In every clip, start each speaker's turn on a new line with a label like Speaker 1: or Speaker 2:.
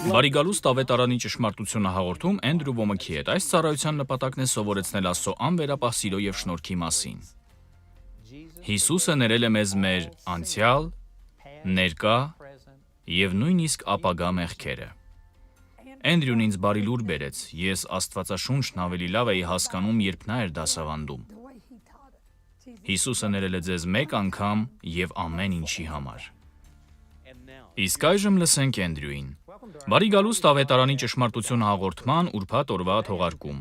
Speaker 1: Բարի գալուստ ավետարանի ճշմարտությունը հաղորդում Էնդրու Ոմքի հետ։ Այս ծառայության նպատակն է սովորեցնել Աստծո անվերապահ սիրո եւ շնորհքի մասին։ Հիսուսը ներել է մեզ մեր անցյալ, ներկա եւ նույնիսկ ապագա մեղքերը։ Էնդրյուն ինձ բարի լուր բերեց։ Ես Աստվածաշունչն ավելի լավ էի հասկանում, երբ նա էր դասավանդում։ Հիսուսը ներել է ձեզ մեկ անգամ եւ ամեն ինչի համար։ Իսկ այժմ լսենք Էնդրյուին։ Բարի գալուստ ավետարանի ճշմարտություն հաղորդման ուրբաթ օրվա թողարկում։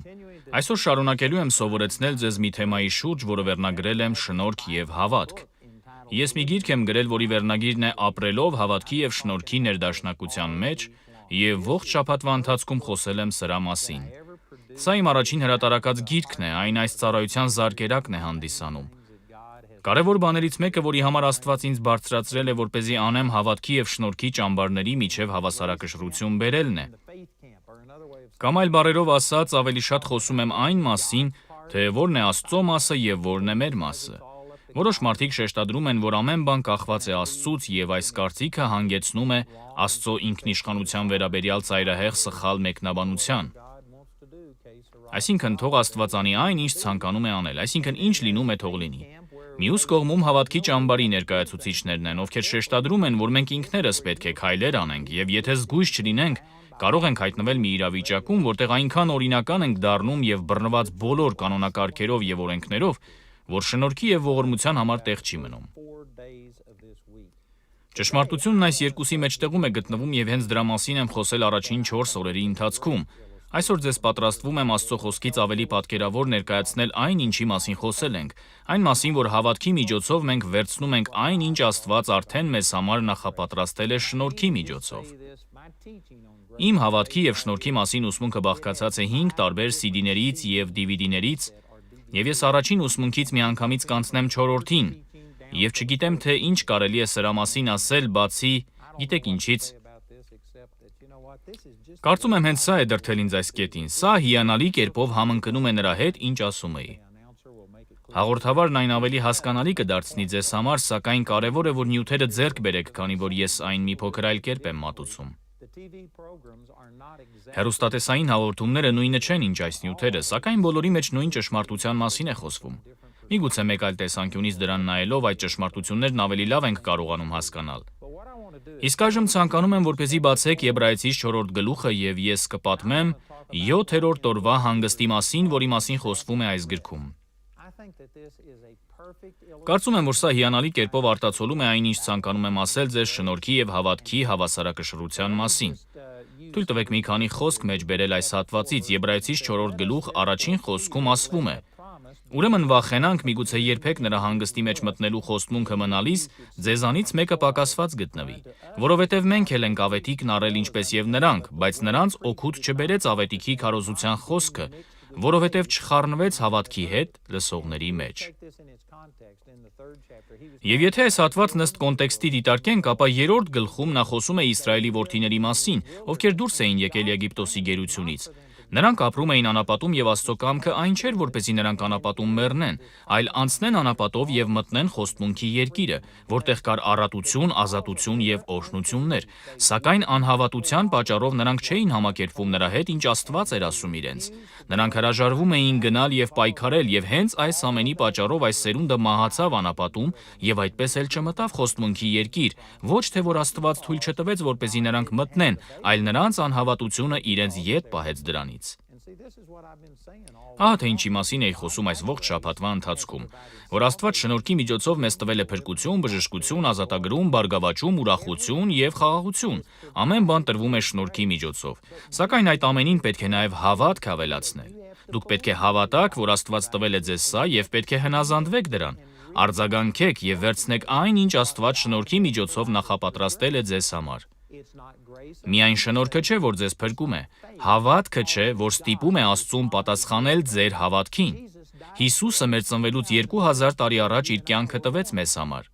Speaker 1: Այսօր շարունակելու եմ սովորեցնել ձեզ մի թեմայի շուրջ, որը վերնագրել եմ շնորհք եւ հավատք։ Ես մի գիրք եմ գրել, որի վերնագիրն է ապրելով հավատքի եւ շնորհքի ներդաշնակության մեջ, եւ ողջ շաբաթվա ընթացքում խոսել եմ սրա մասին։ Սա իմ առաջին հրատարակած գիրքն է, այն այս ծառայության զարկերակն է հանդիսանում։ Կարևոր բաներից մեկը, որի համար Աստված ինձ բարձրացրել է, որպեսզի անեմ հավատքի եւ շնորհքի ճամբարների միջև հավասարակշռություն բերելն է։ Կամ այլ բառերով ասած, ավելի շատ խոսում եմ այն մասին, թե որն է Աստծո մասը եւ որն է մեր մասը։ Որոշ մարդիկ շեշտադրում են, որ ամեն բան կախված է Աստծուց եւ այս կարծիքը հանգեցնում է Աստծո ինքնիշխանության վերաբերյալ ծայրահեղ սխալ մեկնաբանության։ Այսինքն թող Աստված անի այն, ինչ ցանկանում է անել, այսինքն ինչ լինում է թող լինի։ Մյուս կողմում հավատքի ճամբարի ներկայացուցիչներն են, ովքեր շեշտադրում են, որ մենք ինքներս պետք է քայլեր անենք, եւ եթե զգույշ չլինենք, կարող ենք հայտնվել մի իրավիճակում, որտեղ այնքան օրինական ենք դառնում եւ բռնված բոլոր կանոնակարգերով եւ օրենքներով, որ շնորհքի եւ ողորմության համար տեղ չի մնում։ Ճշմարտությունն այս երկուսի մեջտեղում է գտնվում եւ հենց դրա մասին եմ խոսել առաջին 4 օրերի ընթացքում։ Այսօր ձեզ պատրաստվում եմ Աստծո խոսքից ավելի պատկերավոր ներկայացնել այն, ինչի մասին խոսել ենք, այն մասին, որ հավատքի միջոցով մենք վերցնում ենք այն, ինչ Աստված արդեն մեզ համար նախապատրաստել է շնորհքի միջոցով։ Իմ հավատքի եւ շնորհքի մասին ուսմունքը բաղկացած է 5 տարբեր CD-ներից եւ DVD-ներից, եւ ես առաջին ուսմունքից միանգամից կանցնեմ 4-րդին, եւ չգիտեմ, թե ինչ կարելի է սրա մասին ասել, բացի, գիտեք ինչից։ Կարծում եմ հենց սա է դրդել ինձ այս կետին, սա հիանալի կերպով համընկնում է նրա հետ, ինչ ասում էի։ Հաղորդավարն այն ավելի հասկանալի կդարձնի ձեզ համար, սակայն կարևոր է, որ նյութերը ձեռք բերեք, քանի որ ես այն մի փոքր այլ կերպ եմ մատուցում։ Հեռուստատեսային հաղորդումները նույնը չեն, ինչ այս նյութերը, սակայն բոլորի մեջ նույն ճշմարտության մասին է խոսվում։ Միգուցե մեկ այլ տեսանկյունից դրան նայելով այդ ճշմարտություններն ավելի լավ ենք կարողանում հասկանալ։ Իսկ այժմ ցանկանում եմ, որպեսզի բացեք Եբրայեցիս 4-րդ գլուխը եւ ես կպատմեմ 7-րդ օրվա հանգստի մասին, որի մասին խոսվում է այս գրքում։ Կարծում եմ, որ սա հիանալի կերպով արտացոլում է այն, ինչ ցանկանում եմ ասել ձեզ շնորհքի եւ հավատքի հավասարակշռության մասին։ Թույլ տվեք մի քանի խոսք մեջ բերել այս հատվածից։ Եբրայեցիս 4-րդ գլուխ առաջին խոսքում ասվում է. Ուրեմն վախենանք, միգուցե երբեք նրա հանգստի մեջ մտնելու խոստմունքը մնալիս ձեզանից մեկը պակասված գտնվի, որովհետև մենք էլ ենք ավետիքն առել ինչպես եւ նրանք, բայց նրանց օգուտ չբերեց ավետիքի քարոզության խոսքը, որովհետև չխառնվեց հավատքի հետ լսողների մեջ։ Եվ եթե այս հատվածն ըստ կոնտեքստի դիտարկենք, ապա 3-րդ գլխում նա խոսում է Իսրայելի որդիների մասին, ովքեր դուրս էին եկել Եգիպտոսի գերությունից։ Նրանք ապրում էին անապատում եւ Աստծո կամքը այն չէր, որպեսզի նրանք անապատում մեռնեն, այլ անցնեն անապատով եւ մտնեն խոստմունքի երկիրը, որտեղ կար առատություն, ազատություն եւ օրհնություններ, սակայն անհավատության պատճառով նրանք չէին համակերպվում նրա հետ, ինչ Աստված էր ասում իրենց։ Նրանք հրաժարվում էին գնալ եւ պայքարել եւ հենց այս ամենի պատճառով այս սերունդը մահացավ անապատում եւ այդպես էլ չմտավ խոստմունքի երկիր, ոչ թե որ Աստված թույլ չտվեց, որպեսզի նրանք մտնեն, այլ նրանց անհավատությունը իրենց յետ պահեց դրանից։ Ահա թե ինչի մասին էի խոսում այս ողջ շաբաթվա ընթացքում, որ Աստված շնորհքի միջոցով մեզ տվել է փրկություն, բժշկություն, ազատագրում, բարգավաճում, ուրախություն եւ խաղաղություն։ Ամեն բան տրվում է շնորհքի միջոցով։ Սակայն այդ ամենին պետք է նաեւ հավատք ավելացնել։ Դուք պետք է հավատաք, որ Աստված տվել է ձեզ սա եւ պետք է հնազանդվեք դրան։ Արձագանքեք եւ վերցնեք այն, ինչ Աստված շնորհքի միջոցով նախապատրաստել է ձեզ համար։ Միայն շնորհքը չէ, որ ձեզ փրկում է, հավատքը չէ, որ ստիպում է Աստծուն պատասխանել ձեր հավատքին։ Հիսուսը մեր ծնվելուց 2000 տարի առաջ իր կյանքը տվեց մեզ համար։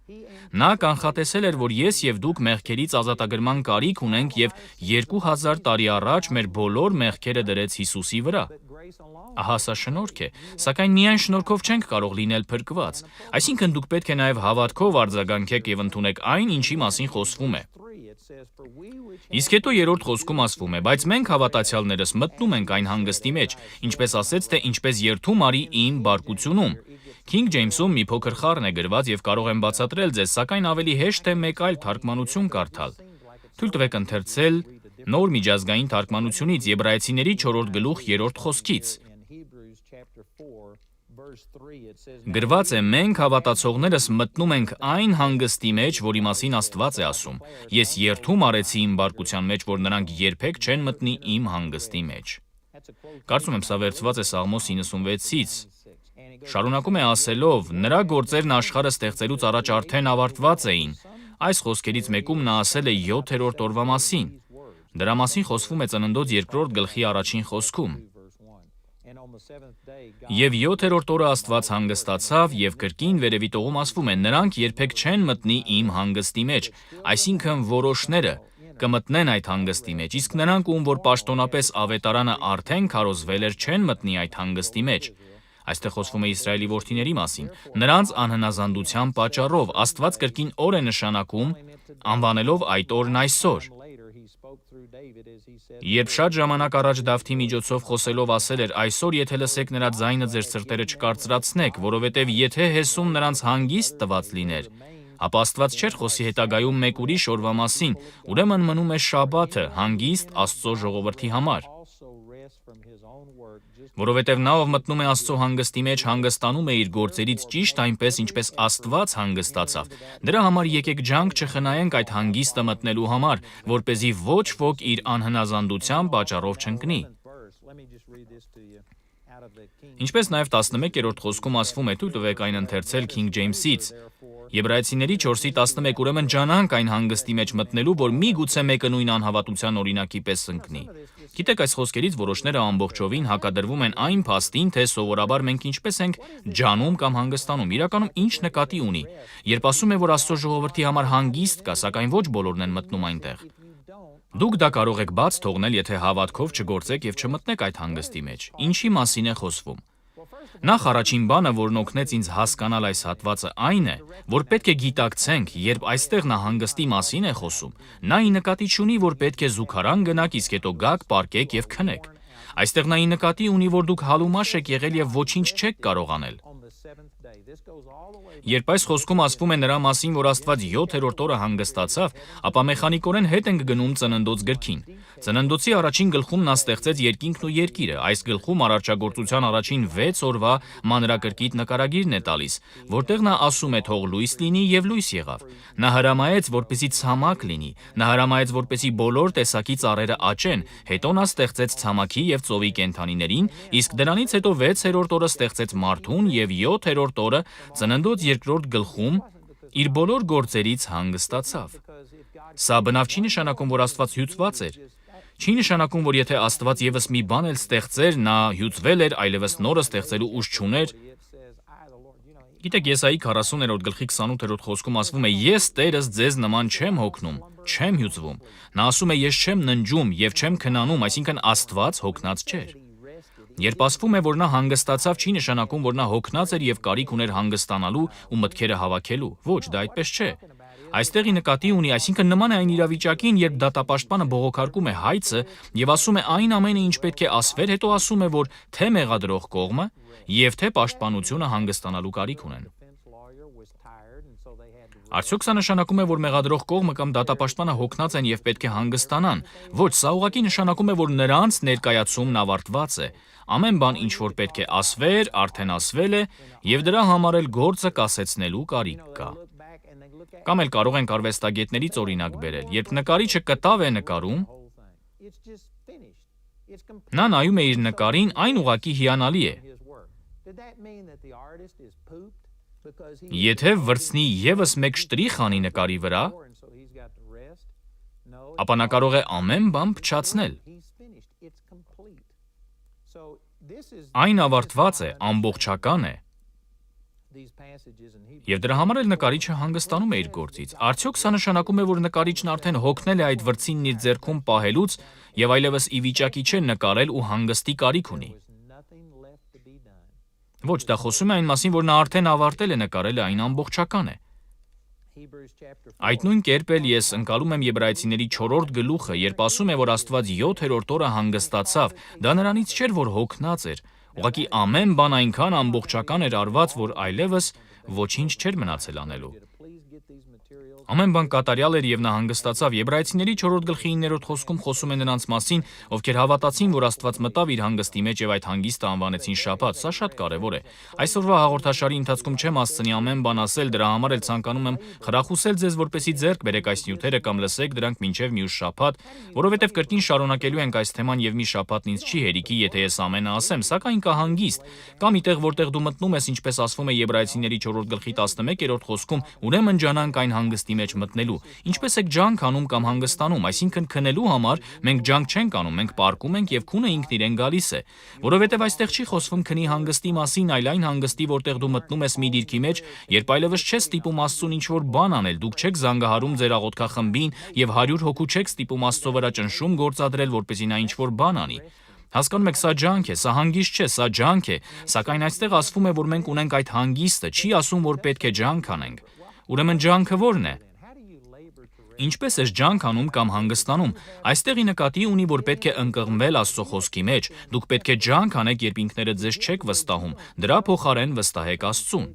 Speaker 1: Նա կանխատեսել էր, որ ես եւ դուք մեղքերից ազատագրման կարիք ունենք եւ 2000 տարի առաջ մեր բոլոր մեղքերը դրեց Հիսուսի վրա։ Ահա սա շնորհք է, սակայն միայն շնորհքով չենք կարող լինել փրկված։ Այսինքն դուք պետք է նաև հավատքով արձագանքեք եւ ընդունեք այն, ինչի մասին խոսվում է։ Իսկ հետո երրորդ խոսքում ասվում է. բայց մենք հավատացյալներս մտնում ենք այն հանգստի մեջ, ինչպես ասեց, թե ինչպես երթում արի իմ բարկությունում։ King James-ում մի փոքր խառն է գրված եւ կարող եմ բացատրել ձեզ, սակայն ավելի հեշտ է մեկ այլ թարգմանություն կարդալ։ Թույլ տվեք ընթերցել նոր միջազգային թարգմանությունից Եբրայեցիների 4-րդ գլուխ 3-րդ խոսքից։ Գրված է. մենք հավատացողներս մտնում ենք այն հանգստի մեջ, որի մասին Աստված է ասում. ես երթում արեցի իմ բարկության մեջ, որ նրանք երբեք չեն մտնի իմ հանգստի մեջ։ Կարծում եմ սա վերցված է Սաղմոս 96-ից։ Շարունակում է ասելով. նրա գործերն աշխարհը ստեղծելուց առաջ արդեն ավարտված էին։ Այս խոսքերից մեկում նա ասել է 7-րդ օրվա մասին։ Դրա մասին խոսվում է Ծննդոց 2-րդ գլխի 1-ին խոսքում։ Եվ 7-րդ օրը Աստված հանգստացավ եւ կրկին վերևի տողում ասվում է. նրանք երբեք չեն մտնի իմ հանգստի մեջ, այսինքն որոշները կմտնեն այդ հանգստի մեջ, իսկ նրանք, ում որ պաշտոնապես ավետարանը արդեն քարոզվել էր, չեն մտնի այդ հանգստի մեջ։ Այստեղ խոսվում է Իսրայելի որդիների մասին։ Նրանց անհնազանդության պատճառով Աստված կրկին օր է նշանակում, անվանելով այդ օրն այսօր։ Երբ շատ ժամանակ առաջ Դավթի միջոցով խոսելով ասել էր. այսօր եթե լսեք նրա ձայնը, ձեր սրտերը չկարծրացնեք, որովհետև եթե հեսում նրանց հանգիստ տված լիներ, ապա Աստված չէր խոսի հետագայում մեկ ուրիշ օրվա մասին, ուրեմն մնում է շաբաթը հանգիստ Աստծո ժողովրդի համար։ Որովհետև նա, ով մտնում է Աստծո հանգստի մեջ, հանգստանում է իր գործերից ճիշտ այնպես, ինչպես Աստված հանգստացավ։ Դրա համար եկեք ջանք չխնայենք այդ հանգիստը մտնելու համար, որպեսզի ոչ ոք իր անհնազանդության պատճառով չընկնի։ Ինչպես նաև 11-րդ խոսքում ասվում է, թույլ տվեք այն ընթերցել King James-ից։ Եբրայեցիների 4:11 ուրեմն ջանանք այն հանգստի մեջ մտնելու, որ միգուցե մեկը նույն անհավատության օրինակի պես ընկնի։ Գիտեք, այս խոսքերից որոշները ամբողջովին հակադրվում են այն փաստին, թե սովորաբար մենք ինչպես ենք ջանում կամ հանգստանում։ Իրականում ինչ նկատի ունի, երբ ասում է, որ Աստծո ժողովրդի համար հանգիստ կա, սակայն ոչ բոլորն են մտնում այնտեղ։ Դուք դա կարող եք բաց թողնել, եթե հավատքով չգործեք եւ չմտնեք այդ հանգստի մեջ։ Ինչի մասին է խոսվում։ Նախ առաջին բանը, որն օգնեց ինձ հասկանալ այս հատվածը, այն է, որ պետք է գիտակցենք, երբ այստեղ նա հանգստի մասին է խոսում, նա ի նկատի չունի, որ պետք է զուգարան գնաք, իսկ հետո գաք, պառկեք եւ քնեք։ Այստեղ նա ի նկատի ունի, որ դուք հալումաշ եք եղել եւ ոչինչ չեք կարող անել։ Երբ այս խոսքում ասվում է նրա մասին, որ Աստված 7-րդ օրը հանգստացավ, ապա մեխանիկորեն հետ ենք գնում Ծննդոց գրքին։ Ծննդոցի առաջին գլխում նա ստեղծեց երկինքն ու երկիրը։ Այս գլխում արարչագործության առաջին 6 օրվա մանրակրկիտ նկարագիրն է տալիս, որտեղ նա ասում է թող լույս լինի եւ լույս եղավ։ Նա հրամայեց, որպեսզի ցամաք լինի։ Նա հրամայեց, որպեսզի բոլոր տեսակի ծառերը աճեն։ Հետո նա ստեղծեց ցամաքի եւ ծովի կենդանիներին, իսկ դրանից հետո 6-րդ օրը ստեղծեց մարդուն եւ 7-րդ օրը Ծննդոց 2-րդ գլխում իր բոլոր գործերից հանգստացավ։ Սա բնավ չի նշանակում, որ Աստված հյուծված էր։ Չի նշանակում, որ եթե Աստված եւս մի բան էլ ստեղծեր, նա հյուծվել էր, այլևս նորը ստեղծելու ուժ չուներ։ Գիտեք, Եսայի 40-րդ գլխի 28-րդ խոսքում ասվում է. ես Տերս ձեզ նման չեմ հոգնում, չեմ հյուծվում։ Նա ասում է. ես չեմ ննջում եւ չեմ քնանում, այսինքն Աստված հոգնած չէր։ Երբ ասվում է, որ նա հանգստացավ, չի նշանակում, որ նա հոգնած էր եւ կարիք ուներ հանգստանալու ու մտքերը հավաքելու։ Ոչ, դա այդպես չէ։ Այստեղի նկատի ունի, այսինքն նման է այն իրավիճակին, երբ դատապաշտպանը բողոքարկում է հայցը եւ ասում է այն ամենը, ինչ պետք է ասվեր, հետո ասում է, որ թե մեղադրող կողմը եւ թե պաշտպանությունը հանգստանալու կարիք ունեն։ Արդյոք սա նշանակում է, որ մեղադրող կողմը կամ դատապաշտպանը հոգնած են եւ պետք է հանգստանան։ Ոչ, սա ուղղակի նշանակում է, որ նրանց ներկայացումն ավարտված է։ Ամեն բան, ինչ որ պետք է ասվեր, արդեն ասվել է եւ դրա համար էլ գործը կասեցնելու կարիք կա։ Կամ էլ կարող ենք արվեստագետներից օրինակ բերել, երբ նկարիչը կտավ է նկարում, նա նայում է իր նկարին, այն ուղղակի հիանալի է։ Եթե վրցնի եւս մեկ շտրիխ անի նկարի վրա, ապա նա կարող է ամեն բան փչացնել։ Այն ավարտված է, ամբողջական է։ Եվ դրա համար էլ նկարիչը հանգստանում է իր գործից։ Արդյոք սա նշանակում է, որ նկարիչն արդեն հոգնել է այդ վրցինն իր ձեռքում պահելուց եւ այլևս ի վիճակի չէ նկարել ու հանգստի կարիք ունի։ Ոչ, դա խոսում է այն մասին, որ նա արդեն ավարտել է նկարելը, այն ամբողջական է։ Այդ նույն կերպ էլ ես ընկալում եմ Եբրայեցիների 4-րդ գլուխը, երբ ասում է, որ Աստված 7-րդ օրը հանգստացավ, դա նրանից չէր, որ հոգնած էր, ուղղակի ամեն բան այնքան ամբողջական էր արված, որ այլևս ոչինչ չէր մնացել անելու։ Ամեն բան կատարյալ էր եւ նա հանգստացավ։ Եբրայեցիների 4-րդ գլխի 9-րդ խոսքում խոսում է նրանց մասին, ովքեր հավատացին, որ Աստված մտավ իր հանգստի մեջ եւ այդ հանգիստը անվանեցին շաբաթ։ Սա շատ կարեւոր է։ Այսօրվա հաղորդաշարի ընթացքում չեմ հասցնի ամեն բան ասել, դրա համար էլ ցանկանում եմ խրախուսել ձեզ, որպեսզի ձեռք բերեք այս նյութերը կամ լսեք դրանք մինչեւ մյուս շաբաթ, որովհետեւ կրկին շարունակելու ենք այս թեման եւ մի շաբաթն ինձ չի հերիքի, եթե ես ամենը ասեմ, սակայն կա հանգիստ։ Կա մի տեղ, որտեղ դու մտնում ես, ինչպես ասվում է Եբրայեցիների 4-րդ գլխի 11-րդ խոսքում, ուրեմն ջանանք այն հանգստի մեջ մտնելու։ Ինչպես եք ջանք անում կամ հանգստանում, այսինքն քնելու համար մենք ջանք չենք անում, մենք պառկում ենք եւ քունը ինքն իրեն գալիս է, որովհետեւ այստեղ չի խոսվում քնի հանգստի մասին, այլ այն հանգստի, որտեղ դու մտնում ես մի դիրքի մեջ, երբ այլևս չես ստիպում Աստծուն ինչ-որ բան անել, դուք չեք զանգահարում ձեր աղոթքախմբին եւ 100 հոգու չեք ստիպում Աստծո վրա ճնշում գործադրել, որպեսզի նա ինչ-որ բան անի։ Հասկանում եք, սա ջանք է, սա հանգիստ չէ, սա ջանք է, սակայն այստեղ ասվում է, որ մենք ունենք այդ հանգիստը, չի ասում, որ պետք է ջանք անենք։ Ուրեմն ջանքը ո՞րն է։ Ինչպես ես ջանք անում կամ հանգստանում, այստեղ ի նկատի ունի, որ պետք է ընկղմվել Աստծո խոսքի մեջ, դուք պետք է ջանք անեք, երբ ինքներդ ձեզ չեք վստահում, դրա փոխարեն վստահեք Աստծուն։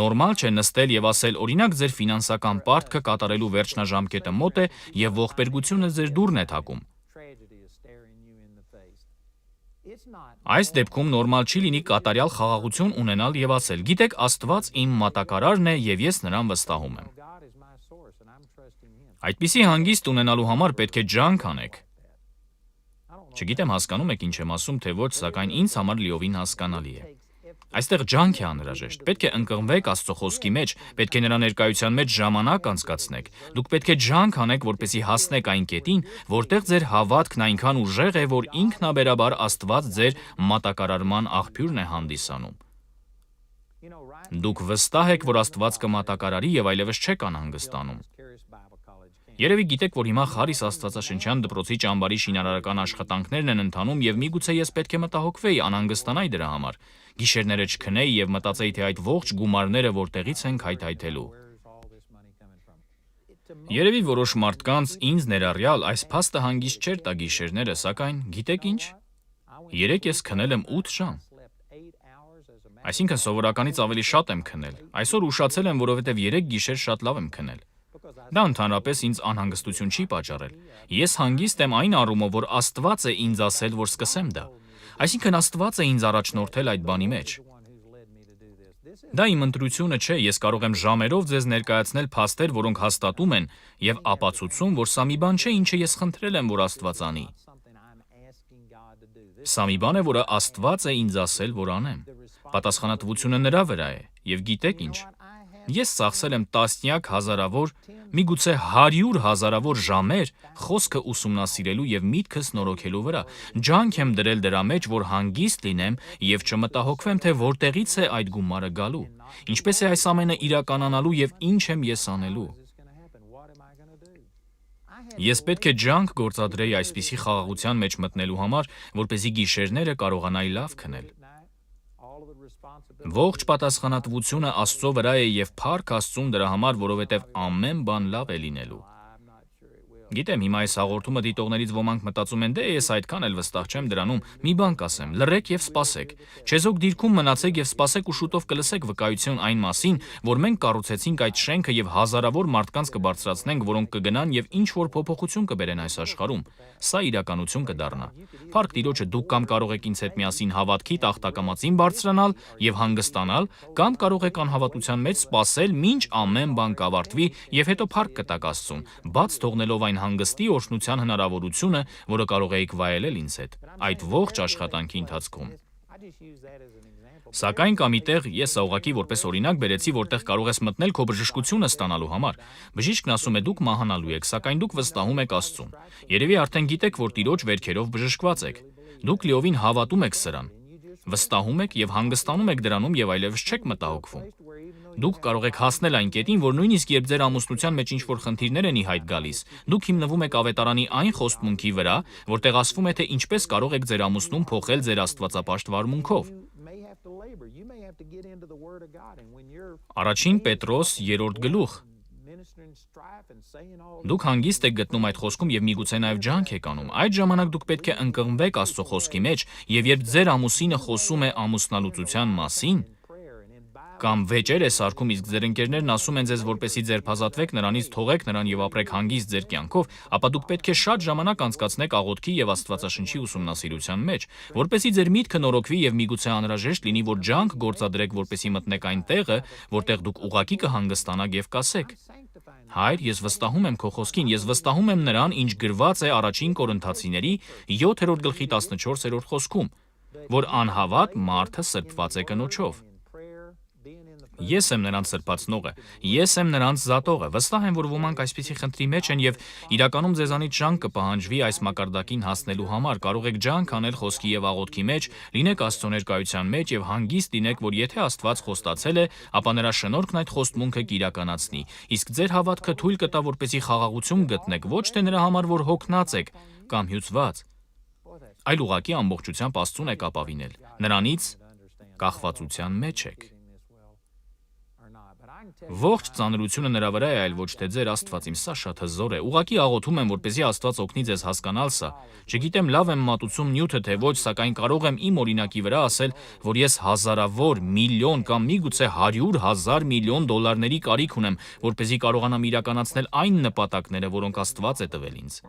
Speaker 1: Նորմալ չէ նստել եւ ասել, օրինակ ձեր ֆինանսական պարտքը կատարելու վերջնաժամկետը մոտ է եւ ողբերգությունը ձեր դուռն է թակում։ Այս դեպքում նորմալ չի լինի կատարյալ խաղաղություն ունենալ եւ ասել, գիտեք, Աստված իմ մատակարարն է եւ ես նրան վստահում եմ։ Այդպիսի հանգիստ ունենալու համար պետք է ջանք անեք։ Չգիտեմ հասկանում եք ինչ եմ ասում, թե ոչ, սակայն ինձ համար լիովին հասկանալի է։ Այստեղ ջանք է անհրաժեշտ, պետք է ընկղմվեք Աստծո խոսքի մեջ, պետք է նրա ներկայության մեջ ժամանակ անցկացնեք։ Դուք պետք է ջանք անեք, որպեսզի հասնեք այն կետին, որտեղ ձեր հավատքն այնքան ուժեղ է, որ ինքնաբերաբար Աստված ձեր մատակարարման աղբյուրն է հանդիսանում։ Դուք վստահ եք, որ Աստված կմատակարարի եւ այլևս չեք անհանգստանում։ Երևի գիտեք, որ հիմա Խարիս Աստվածաշնչյան դպրոցի ճամբարի շինարարական աշխատանքներն են ընթանում եւ միգուցե ես պետք է մտահոգվեի, անհանգստանայի դրա համար։ Գիշերները չքնեի եւ մտածեի, թե այդ ողջ գումարները որտեղից են հայթայթելու։ Երևի որոշ մարդկանց ինձ ներառյալ այս փաստը հանգիստ չէր տա գիշերները, սակայն գիտեք ինչ։ Երեկ ես քնել եմ 8 ժամ։ Այսինքն սովորականից ավելի շատ եմ քնել։ Այսօր ուշացել եմ, որովհետեւ երեկ գիշեր շատ լավ եմ քնել։ Դա ընդհանրապես ինձ անհանգստություն չի պատճառել։ Ես հանգիստ եմ այն առումով, որ Աստված է ինձ ասել, որ սկսեմ դա։ Այսինքն Աստված է ինձ առաջնորդել այդ բանի մեջ։ Դա իմ ընտրությունը չէ, ես կարող եմ ժամերով ձեզ ներկայացնել փաստեր, որոնք հաստատում են եւ ապացուցում, որ սա մի բան չէ, ինչը ես խնդրել եմ, որ Աստված անի։ Սա մի բան է, որը Աստված է ինձ ասել, որ անեմ։ Պատասխանատվությունը նրա վրա է, եւ գիտեք ինչ։ Ես ծախսել եմ տասնյակ հազարավոր, միգուցե 100 հազարավոր ժամեր խոսքը ուսումնասիրելու եւ միտքս նորոգելու վրա։ Ջանք եմ դրել դրա մեջ, որ հանգիստ լինեմ եւ չմտահոգվեմ, թե որտեղից է այդ գումարը գալու։ Ինչպես է այս ամենը իրականանալու եւ ինչ եմ ես անելու։ Ես պետք է ջանք գործադրեի այսպիսի խաղաղության մեջ մտնելու համար, որպեսզի գիշերները կարողանայի լավ քնել։ Ողջ պատասխանատվությունը Աստծո վրա է եւ փառք Աստծուն դրա համար, որովհետեւ ամեն բան լավ է լինելու։ Գիտեմ, հիմա այս հաղորդումը դիտողներից ոմանք մտածում են, դե ես այդքան էլ վստահ չեմ դրանում, մի բան կասեմ, լռեք եւ սպասեք։ Չեզոք դիրքում մնացեք եւ սպասեք ու շուտով կլսեք վկայություն այն մասին, որ մենք կառուցեցինք այդ շենքը եւ հազարավոր մարդկանց կբարձրացնենք, որոնք կգնան եւ ինչ որ փոփոխություն կբերեն այս աշխարհում։ Սա իրականություն կդառնա։ Փառք Տիրոջը, դուք կամ կարող եք ինձ հետ միասին հավատքի տախտակամածին բարձրանալ եւ հանգստանալ, կամ կարող եք անհավատության մեջ սպասել, մինչ ամեն բան կավարտվի եւ հետո փառք կտաք Աստծուն, բաց թողնելով այն հանգստի օրհնության հնարավորությունը, որը կարող էիք վայելել ինձ հետ այդ ողջ աշխատանքի ընթացքում։ Սակայն կա մի տեղ, ես ուղղակի որպես օրինակ բերեցի, որտեղ կարող ես մտնել քո բժշկությունը ստանալու համար։ Բժիշկն ասում է դուք մահանալու եք, սակայն դուք վստահում եք Աստծուն։ Երևի արդեն գիտեք, որ Տիրոջ վերքերով բժշկված եք։ Դուք լիովին հավատում եք սրան։ Վստահում եք եւ հանգստանում եք դրանում եւ այլևս չեք մտահոգվում։ Դուք կարող եք հասնել այն կետին, որ նույնիսկ երբ ձեր ամուսնության մեջ ինչ-որ խնդիրներ են ի հայտ գալիս, դուք հիմնվում եք ավետարանի այն խոստմունքի վրա, որտեղ ասվում է, թե ինչպես կարող եք ձեր ամուսնուն փոխել ձեր աստվածապաշտ վարմունքով։ Առաջին Պետրոս 3-րդ գլուխ։ Դուք հանգիստ եք գտնում այդ խոսքում եւ միգուցե նաեւ ջանք եք անում։ Այդ ժամանակ դուք պետք է ընկղմվեք Աստծո խոսքի մեջ, եւ երբ ձեր ամուսինը խոսում է ամուսնալուծության մասին, կամ վեճեր է սարքում, իսկ ձեր ընկերներն ասում են ձեզ, որպեսզի ձերբազատվեք նրանից, թողեք նրան եւ ապրեք հանգիստ ձեր կյանքով, ապա դուք պետք է շատ ժամանակ անցկացնեք աղոթքի եւ Աստվածաշնչի ուսումնասիրության մեջ, որպեսզի ձեր միտքը նորոգվի եւ միգուցե անհրաժեշտ լինի, որ ջանք գործադրեք, որպեսզի մտնեք այն տեղը, որտեղ դուք ուղղակի կհանգստանաք եւ կասեք. Հայր, ես վստահում եմ քո խոսքին, ես վստահում եմ նրան, ինչ գրված է առաջին Կորինթացիների 7-րդ գլխի 14-րդ խոսքում, որ անհավատ մարդը սրբված է կնոջով։ Ես եմ նրանց սրբացնողը, ես եմ նրանց զատողը, վստահ եմ, որ ոմանք այսպիսի խնդրի մեջ են եւ իրականում ձեզանից ջանք կպահանջվի այս մակարդակին հասնելու համար, կարող եք ջանք անել խոսքի եւ աղոթքի մեջ, լինեք Աստծո ներկայության մեջ եւ հանգիստ լինեք, որ եթե Աստված խոստացել է, ապա նրա շնորհքն այդ խոստմունքը կիրականացնի, իսկ ձեր հավատքը թույլ կտա, որպեսզի խաղաղություն գտնեք, ոչ թե նրա համար, որ հոգնած եք կամ հյուծված, այլ ուղղակի ամբողջությամբ Աստծուն եք ապավինել, նրանից կախվածության մեջ եք։ Ողջ ծանրությունը նրա վրա է, այլ ոչ թե ձեր Աստված, իմ սա շատ հզոր է։ Ուղղակի աղոթում եմ, որպեսզի Աստված օգնի ձեզ հասկանալ սա։ Չգիտեմ լավ եմ մատուցում նյութը թե ոչ, սակայն կարող եմ իմ օրինակի վրա ասել, որ ես հազարավոր, միլիոն կամ միգուցե 100,000 միլիոն դոլարների կարիք ունեմ, որպեսզի կարողանամ իրականացնել այն նպատակները, որոնք Աստված է տվել ինձ։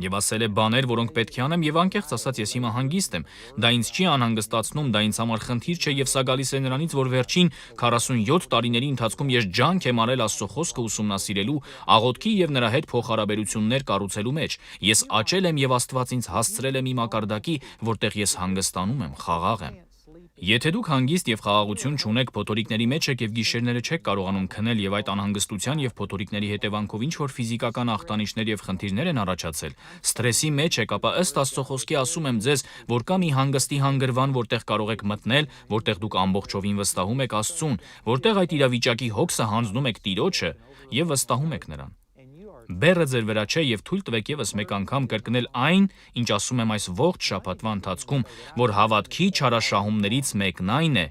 Speaker 1: Եվ ասել է բաներ, որոնք պետք է անեմ, եւ անկեղծ ասած ես հիմա հանգիստ եմ։ Դա ինձ չի անհանգստացնում, դա ինձ համար խնդիր չէ, եւ սա գալիս է նրանից, որ վերջին 47 տարիների ընթացքում ես ջանք եմ արել Աստծո խոսքը ուսումնասիրելու, աղոթքի եւ նրա հետ փոխհարաբերություններ կառուցելու մեջ։ Ես աճել եմ եւ Աստված ինձ հասցրել է մի մակարդակի, որտեղ ես հանգստանում եմ, խաղաղ եմ։ Եթե դուք հանգիստ եւ խաղաղություն չունեք, փոթորիկների մեջ եք եւ գիշերները չեք կարողանում քնել եւ այդ անհանգստության եւ փոթորիկների հետևանքով ինչ որ ֆիզիկական ախտանիշներ եւ խնդիրներ են առաջացել, սթրեսի մեջ եք, ապա ըստ Աստծո խոսքի ասում եմ ձեզ, որ կա մի հանգստի հանգրվան, որտեղ կարող եք մտնել, որտեղ դուք ամբողջովին վստահում եք Աստծուն, որտեղ այդ իրավիճակի հոգսը հանձնում եք Տիրոջը եւ վստահում եք նրան։ Բեռը ձեր վրա չէ եւ թույլ տվեք եւս մեկ անգամ կրկնել այն, ինչ ասում եմ այս ողջ շաբաթվա ընթացքում, որ հավատքի չարաշահումներից մեկն այն է։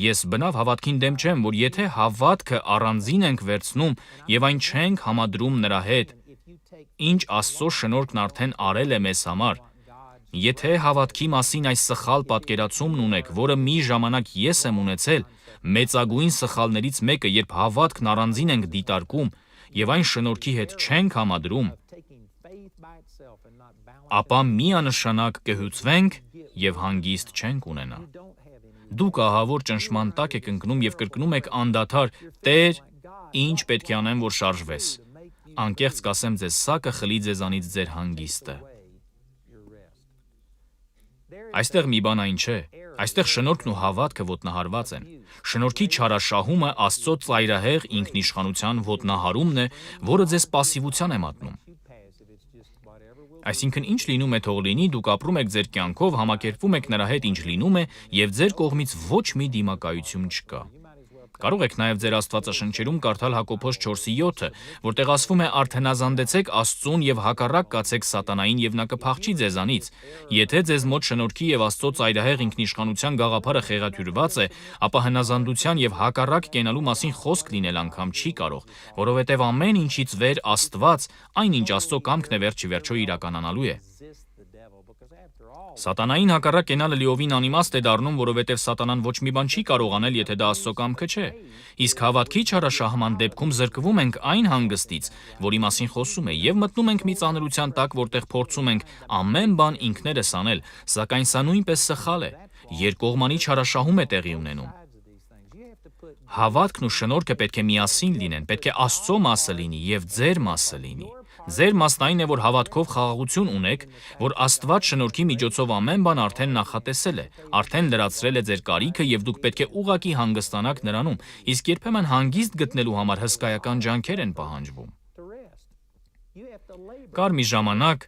Speaker 1: Ես բնավ հավատքին դեմ չեմ, որ եթե հավատքը առանձին ենք վերցնում եւ այն չենք համադրում նրա հետ, ինչ Աստծո շնորհքն արդեն արել է մեզ համար, եթե հավատքի մասին այս սխալ պատկերացումն ունեք, որը մի ժամանակ ես եմ ունեցել, մեծագույն սխալներից մեկը, երբ հավատքն առանձին ենք դիտարկում եւ այն շնորհքի հետ չենք համադրում, ապա միանշանակ կհյուծվենք եւ հանգիստ չենք ունենա։ Դուք ահավոր ճնշման տակ եք ընկնում եւ կրկնում եք անդադար. «Տեր, ինչ պետք է անեմ, որ շարժվես»։ Անկեղծ կասեմ ձեզ, սա կխլի ձեզանից ձեր հանգիստը։ Այստեղ մի բան այն չէ, այստեղ շնորհքն ու հավատքը ոտնահարված են։ Շնորհքի չարաշահումը Աստծո ծայրահեղ ինքնիշխանության ոտնահարումն է, որը ձեզ պասիվության է մատնում։ Այսինքն ինչ լինում է թող լինի, դուք ապրում եք ձեր կյանքով, համակերպվում եք նրա հետ ինչ լինում է, եւ ձեր կողմից ոչ մի դիմակայություն չկա։ Կարող եք նաև ձեր Աստվածաշնչերում կարդալ Հակոբոս 4:7, որտեղ ասվում է «Արդենազանդեցեք Աստծուն եւ հակառակ կացեք սատանային եւ նա կփախչի ձեզանից»։ Եթե ձեզ մոտ շնորհքի եւ Աստծո ծայրահեղ ինքնիշխանության գաղափարը խեղաթյուրված է, ապա հնազանդության եւ հակառակ կենալու մասին խոսք լինել անգամ չի կարող, որովհետեւ ամեն ինչից վեր Աստված, այնինչ Աստծո կամքն է վերջիվերջո իրականանալու է։ Սատանային հակառակ կենալը լիովին անիմաստ է դառնում, որովհետև սատանան ոչ մի բան չի կարող անել, եթե դա Աստծո կամքը չէ։ Իսկ հավատքի չարաշահման դեպքում զրկվում ենք այն հանգստից, որի մասին խոսում է, եւ մտնում ենք մի ծանրության տակ, որտեղ փորձում ենք ամեն բան ինքներս անել, սակայն սա նույնպես սխալ է։ Երկկողմանի չարաշահում է տեղի ունենում։ Հավատքն ու շնորհքը պետք է միասին լինեն, պետք է Աստծո մասը լինի եւ ձեր մասը լինի։ Ձեր մասն այն է, որ հավատքով խաղաղություն ունեք, որ Աստված շնորհքի միջոցով ամեն բան արդեն նախատեսել է, արդեն լրացրել է ձեր կարիքը եւ դուք պետք է ուղղակի հանգստանաք նրանում, իսկ երբեմն հանգիստ գտնելու համար հսկայական ջանքեր են պահանջվում։ Կար մի ժամանակ,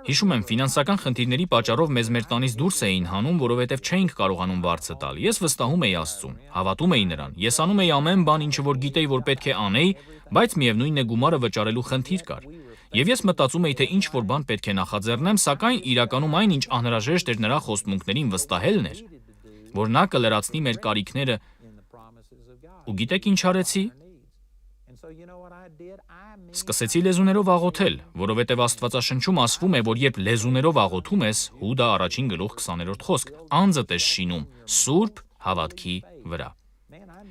Speaker 1: հիշում եմ, ֆինանսական խնդիրների պատճառով մեզ մեր տանից դուրս էին հանում, որովհետև չէինք կարողանում վարձը տալ։ Ես վստահում էի Աստծուն, հավատում էի նրան։ Ես անում էի ամեն բան, ինչը որ գիտեի, որ պետք է անեի, բայց միևնույնն է գումարը վճարելու խնդիր կար։ Եվ ես մտածում էի, թե ինչ որ բան պետք է նախաձեռնեմ, սակայն իրականում այն, ինչ անհրաժեշտ էր նրա խոստմունքներին վստահելն էր, որ նա կլրացնի մեր կարիքները։ Ու գիտեք ինչ արեցի։ Սկսեցի լեզուներով աղոթել, որովհետև Աստվածաշնչում ասվում է, որ երբ լեզուներով աղոթում ես, Հուդա առաջին գլուխ 20-րդ խոսք, անձդ ես շինում սուրբ հավատքի վրա։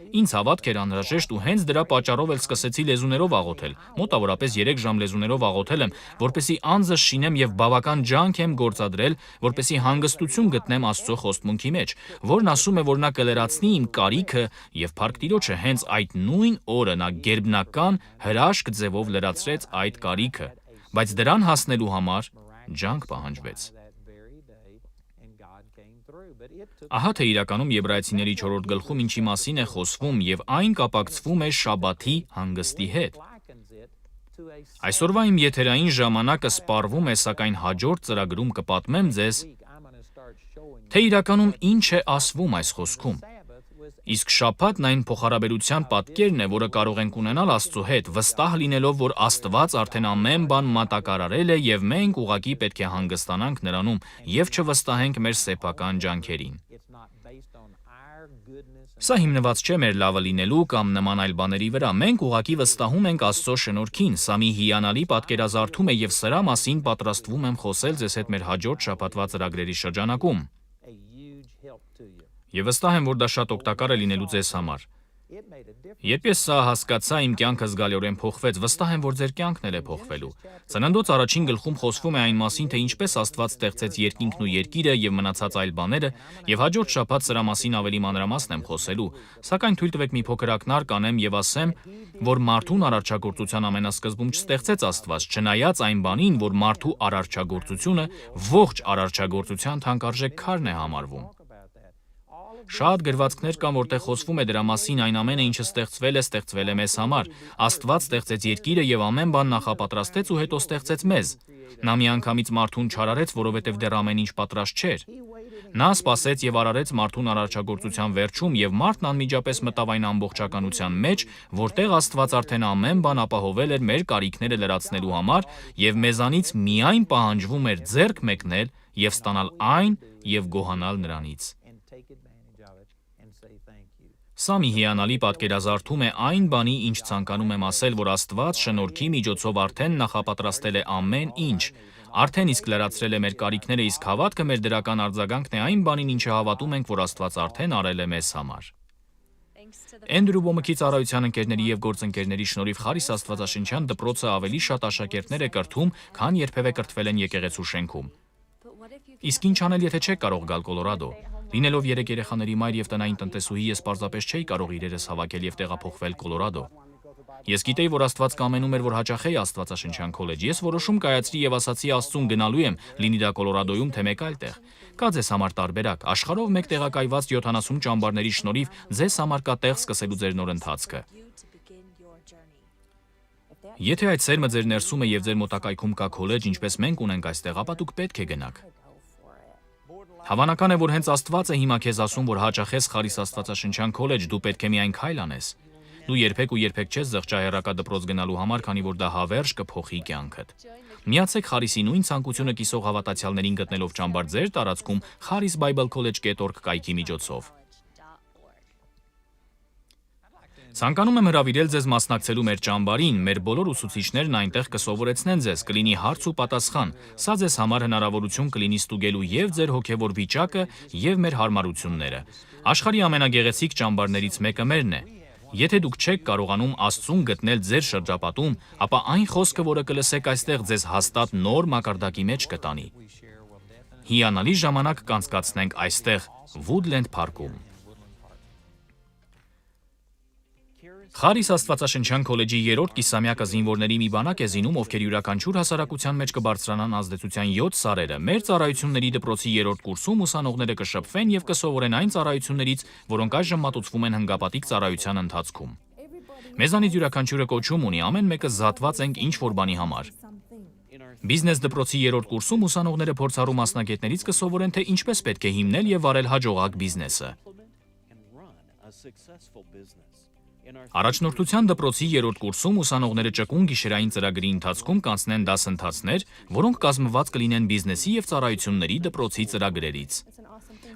Speaker 1: Ինձ հավատք էր անհրաժեշտ ու հենց դրա պատճառով էլ սկսեցի լեզուներով աղոթել։ Մոտավորապես 3 ժամ լեզուներով աղոթել եմ, որպեսզի անձս շինեմ եւ բավական ջանք եմ գործադրել, որպեսզի հանգստություն գտնեմ Աստծո խոստմունքի մեջ, որն ասում է, որ նա կլրացնի իմ կարիքը եւ Փառք Տիրոջը հենց այդ նույն օրը նա գերբնական հրաշք ձևով լրացրեց այդ կարիքը, բայց դրան հասնելու համար ջանք պահանջվեց։ Ահա թե իրականում Եբրայեցիների 4-րդ գլխում ինչի մասին է խոսվում եւ այն կապակցվում է շաբաթի հանգստի հետ։ Այսօրվա իմ եթերային ժամանակը սպառվում է, սակայն հաջորդ ծրագրում կպատմեմ ձեզ, թե իրականում ինչ է ասվում այս խոսքում։ Իսկ շաբաթն այն փոխհարաբերության պատկերն է, որը կարող ենք ունենալ Աստծո հետ, վստահ լինելով, որ Աստված արդեն ամեն բան մատակարարել է եւ մենք ուղղակի պետք է հանգստանանք նրանում եւ չվստահենք մեր սեփական ջանքերին։ Սա հիմնված չէ մեր լավը լինելու կամ նման այլ բաների վրա, մենք ուղղակի վստահում ենք Աստծո շնորհքին, սա մի հիանալի պատկերազարդում է եւ սրա մասին պատրաստվում եմ խոսել ձեզ հետ մեր հաջորդ շաբաթվա ծրագրերի շրջանակում։ Եվ վստահ եմ, որ դա շատ օգտակար է լինելու ձեզ համար։ Երբ ես սա հասկացա, իմ կյանքը զգալիորեն փոխվեց, վստահ եմ, որ ձեր կյանքն էլ է փոխվելու։ Ծննդոց առաջին գլխում խոսվում է այն մասին, թե ինչպես Աստված ստեղծեց երկինքն ու երկիրը եւ մնացած այլ բաները, եւ հաջորդ շաբաթ սրա մասին ավելի մանրամասն եմ խոսելու, սակայն թույլ տվեք մի փոքր ակնարկ անեմ եւ ասեմ, որ մարդուն արարչագործության ամենասկզբում չստեղծեց Աստված, չնայած այն բանին, որ մարդու արարչագործությունը ողջ արարչագործության թանկարժեք քարն է համարվում։ Շատ գրվածքներ կան, որտեղ խոսվում է դրա մասին, այն ամենը, ինչը ստեղծվել է մեզ համար։ Աստված ստեղծեց երկիրը եւ ամեն բան նախապատրաստեց ու հետո ստեղծեց մեզ։ Նա միանգամից մարդուն չարարեց, որովհետեւ դեռ ամեն ինչ պատրաստ չէր։ Նա սպասեց եւ արարեց մարդուն արարչագործության վերջում եւ մարդն անմիջապես մտավ այն ամբողջականության մեջ, որտեղ Աստված արդեն ամեն բան ապահովել էր մեր կարիքները լրացնելու համար եւ մեզանից միայն պահանջվում էր ձեռք մեկնել եւ ստանալ այն եւ գոհանալ նրանից։ Սա մի հիանալի պատկերազարդում է այն բանի, ինչ ցանկանում եմ ասել, որ Աստված շնորհքի միջոցով արդեն նախապատրաստել է ամեն ինչ, արդեն իսկ լրացրել է մեր կարիքները, իսկ հավատքը մեր դրական արձագանքն է այն բանին, ինչը հավատում ենք, որ Աստված արդեն արել է մեզ համար։ Էնդրու Բոմքի ծառայության ընկերների եւ գործընկերների շնորհիվ Խարիս Աստվածաշնչյան դպրոցը ավելի շատ աշակերտներ է կրթում, քան երբևէ կրթվել են եկեղեցու շենքում։ Իսկ ինչ անել, եթե չեք կարող գալ Կոլորադո։ Լինելով 3 երեխաների մայր եւ տնային տնտեսուհի, ես պարզապես չէի կարող իրերս հավաքել եւ տեղափոխվել Կոլորադո։ Ես գիտեի, որ Աստված կամենում էր, որ հաճախեի Աստվածաշնչյան քոլեջ։ Ես որոշում կայացրի եւ ասացի Աստծուն գնալու եմ, լինի դա Կոլորադոյում, թե մեկ այլ տեղ։ Կա ձեզ համար տարբերակ։ Աշխարհով մեկ տեղակայված 70 ճամբարների շնորհիվ ձեզ համար կա տեղ սկսելու ձեր նոր ընթացքը։ Եթե այդ սերմը ձեր ներսում է եւ ձեր մոտակայքում կա քոլեջ, ինչպես մենք ունենք այստեղ, ապա դուք պետք է գնաք։ Հավանական է, որ հենց Աստված է հիմա քեզ ասում, որ հաճախես Խարիս Աստվածաշնչյան քոլեջ, դու պետք է միայն քայլ անես։ Դու երբեք ու երբեք չես զղջահեռակա դպրոց գնալու համար, քանի որ դա հավերժ կփոխի կյանքդ։ Միացեք Խարիսի նույն ցանկությունը կիսող հավատացյալներին գտնելով ճամբար ձեր տարածքում kharisbiblecollege.org կայքի միջոցով։ Ցանկանում եմ հրավիրել ձեզ մասնակցելու մեր ճամբարին, մեր բոլոր ուսուցիչներն այնտեղ կսովորեցնեն ձեզ, կլինի հարց ու պատասխան, սա ձեզ համար հնարավորություն կլինի ստուգելու եւ ձեր հոգեվոր վիճակը եւ մեր հարմարությունները։ Աշխարհի ամենագեղեցիկ ճամբարներից մեկը մերն է։ Եթե դուք չեք կարողանում Աստծուն գտնել ձեր շրջապատում, ապա այն խոսքը, որը կլսեք այստեղ, ձեզ հաստատ նոր մակարդակի մեջ կտանի։ Հիանալի ժամանակ կանցկացնենք այստեղ, Woodland Park-ում։ Խարիս Աստվածաշնչյան քոլեջի 3-րդ կիսամյակը զինվորների մի բանակ է զինում, ովքեր յուրաքանչյուր հասարակության մեջ կբարձրանան ազդեցության 7 սարերը։ Մեր ծառայությունների դպրոցի 3-րդ կուրսում ուսանողները կշփվեն եւ կսովորեն այն ծառայություններից, որոնք այժմ մատուցվում են հնգապատիկ ծառայության ընթացքում։ Մեզանից յուրաքանչյուրը կոչում ունի, ամեն մեկը զատված ենք ինչ-որ բանի համար։ Բիզնես դպրոցի 3-րդ կուրսում ուսանողները փորձառու մասնագետներից կսովորեն, թե ինչպես պետք է հիմնել եւ վարել հաջողակ բիզնեսը։ Առաջնորդության դպրոցի 3-րդ կուրսում ուսանողները ճկուն գիշերային ծրագրի ընթացքում կանցնեն դասընթացներ, որոնք կազմված կլինեն բիզնեսի եւ ծառայությունների դպրոցի ծրագրերից։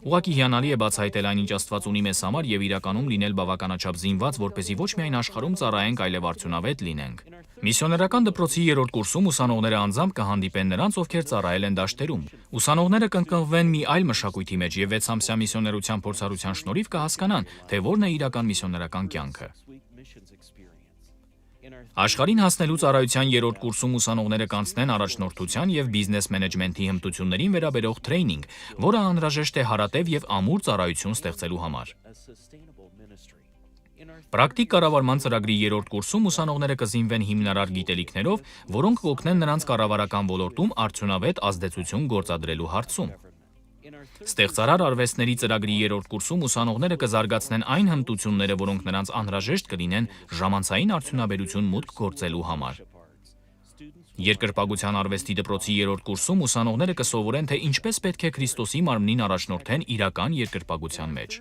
Speaker 1: Ուղղակի հիանալի է բացահայտել այն, ինչ Աստված ունի մեզ համար եւ իրականում լինել բավականաչափ զինված, որպեսզի ոչ միայն աշխարհում ծառայենք, այլև արդյունավետ լինենք։ Միսիոներական դպրոցի 3-րդ կուրսում ուսանողները անձամբ կհանդիպեն նրանց, ովքեր ծառայել են դաշտերում։ Ուսանողները կընկղմվեն մի այլ մշակույթի մեջ եւ 6-ամսյա միսիոներության փորձառության շնորհիվ կհասկանան, թե որն է իրական միսիոներական կյանքը։ Աշխարհին հասնելու ծառայության 3-րդ կուրսում ուսանողները կանցնեն առաջնորդության եւ բիզնես մենեջմենթի հմտություններին վերաբերող թրեյնինգ, որը անհրաժեշտ է հարատև եւ ամուր ծառայություն ստեղծելու համար։ Պրակտիկ կառավարման ծրագրի 3-րդ կուրսում ուսանողները կզինվեն հիմնարար գիտելիքներով, որոնք կօգնեն նրանց կառավարական ոլորտում արդյունավետ ազդեցություն գործադրելու հարցում։ Ստեղծարար արվեստների ծրագրի 3-րդ կուրսում ուսանողները կզարգացնեն այն հմտությունները, որոնք նրանց անհրաժեշտ կլինեն ժամանցային արդյունաբերություն մուտք գործելու համար։ Երկրպագության արվեստի դպրոցի 3-րդ կուրսում ուսանողները կսովորեն, թե ինչպես պետք է Քրիստոսի մարմնին առաջնորդեն իրական երկրպագության մեջ։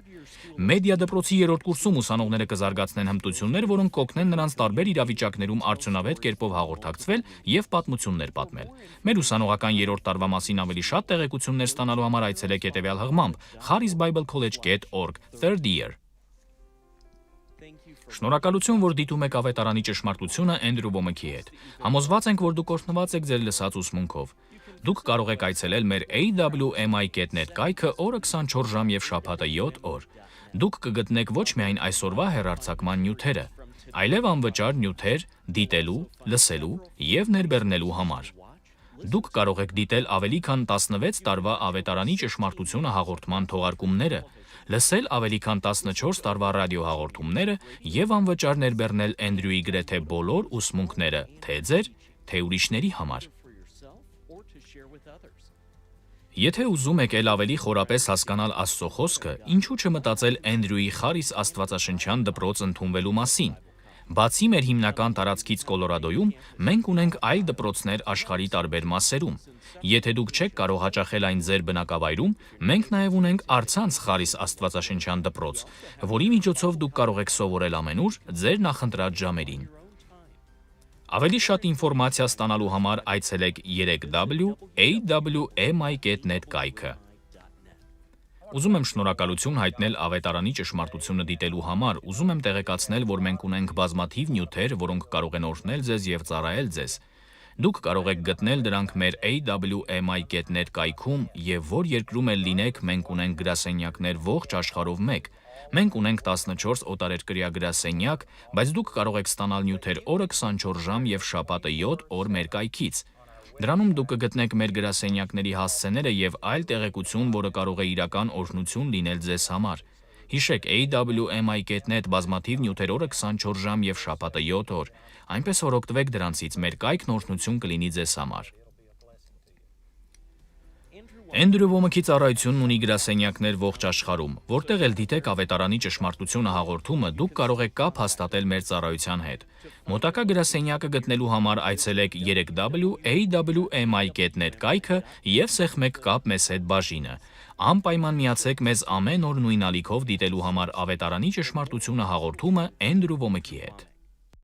Speaker 1: Մեդիա դպրոցի 3-րդ կուրսում ուսանողները կզարգացնեն հմտություններ, որոնք կօգնեն նրանց տարբեր իրավիճակներում արդյունավետ կերպով հաղորդակցվել եւ պատմություններ պատմել։ Մեր ուսանողական 3-րդ տարվա մասին ավելի շատ տեղեկություններ ստանալու համար այցելեք հետեւյալ հղմամբ charisbiblecollege.org 3rd year։ Շնորհակալություն, որ դիտում եք ավետարանի ճշմարտությունը Էնդրու Ոմեքի հետ։ Համոզված ենք, որ դուք օրհնված եք ձեր լսած ուսմունքով։ Դուք կարող եք այցելել մեր awmi.net կայքը օրը 24 ժամ եւ շաբաթը 7 օր։ Դուք կգտնեք ոչ միայն այսօրվա հեռարձակման նյութերը, այլև անվճար նյութեր դիտելու, լսելու եւ ներբեռնելու համար։ Դուք կարող եք դիտել ավելի քան 16 տարվա ավետարանի ճշմարտությունը հաղորդման թողարկումները, լսել ավելի քան 14 տարվա ռադիոհաղորդումները եւ անվճար ներբեռնել Էնդրյուի գրեթե բոլոր ուսմունքները, թե ձեր, թե ուրիշների համար։ Եթե ուզում եք էլ ավելի խորապես հասկանալ Աստծո խոսքը, ինչու չմտածել Էնդրյուի Խարիս աստվածաշնչյան դպրոց ընդունվելու մասին։ Բացի մեր հիմնական տարածքից Կոլորադոյում, մենք ունենք այլ դպրոցներ աշխարհի տարբեր մասերում։ Եթե դուք չեք կարող հաճախել այն ձեր բնակավայրում, մենք նաև ունենք առցանց Խարիս աստվածաշնչյան դպրոց, որի միջոցով դուք կարող եք սովորել ամենուր ձեր նախընտրած ժամերին։ Ավելի շատ ինֆորմացիա ստանալու համար այցելեք 3w.awmi.net կայքը։ Ուզում եմ շնորհակալություն հայտնել ավետարանի ճշմարտությունը դիտելու համար, ուզում եմ տեղեկացնել, որ մենք ունենք բազմաթիվ նյութեր, որոնք կարող են օրհնել ձեզ եւ ծառայել ձեզ։ Դուք կարող եք գտնել դրանք մեր awmi.net կայքում եւ որ երկրում էլ լինեք, մենք ունենք գրասենյակներ ողջ աշխարհով մեկ։ Մենք ունենք 14 օտարերկրյա գրասենյակ, բայց դուք կարող եք ստանալ նյութեր օրը 24 ժամ եւ շաբաթը 7 օր մեր կայքից։ Դրանում դուք կգտնեք մեր գրասենյակների հասցեները եւ այլ տեղեկություն, որը կարող է իրական օրհնություն լինել ձեզ համար։ Հիշեք, awmi.net բազմաթիվ նյութեր օրը 24 ժամ եւ շաբաթը 7 օր, այնպես որ օգտվեք դրանցից, մեր կայքն օրհնություն կլինի ձեզ համար։ Էնդրու Ոմեքի ծառայությունն ունի գրասենյակներ ողջ աշխարհում, որտեղ էլ դիտեք ավետարանի ճշմարտությունը հաղորդումը, դուք կարող եք կապ հաստատել մեր ծառայության հետ։ Մոտակա գրասենյակը գտնելու համար այցելեք 3w.awmi.net կայքը եւ սեղմեք կապ մեզ հետ բաժինը։ Անպայման միացեք մեզ ամեն օր նույն ալիքով դիտելու համար ավետարանի ճշմարտությունը հաղորդումը Էնդրու Ոմեքի հետ։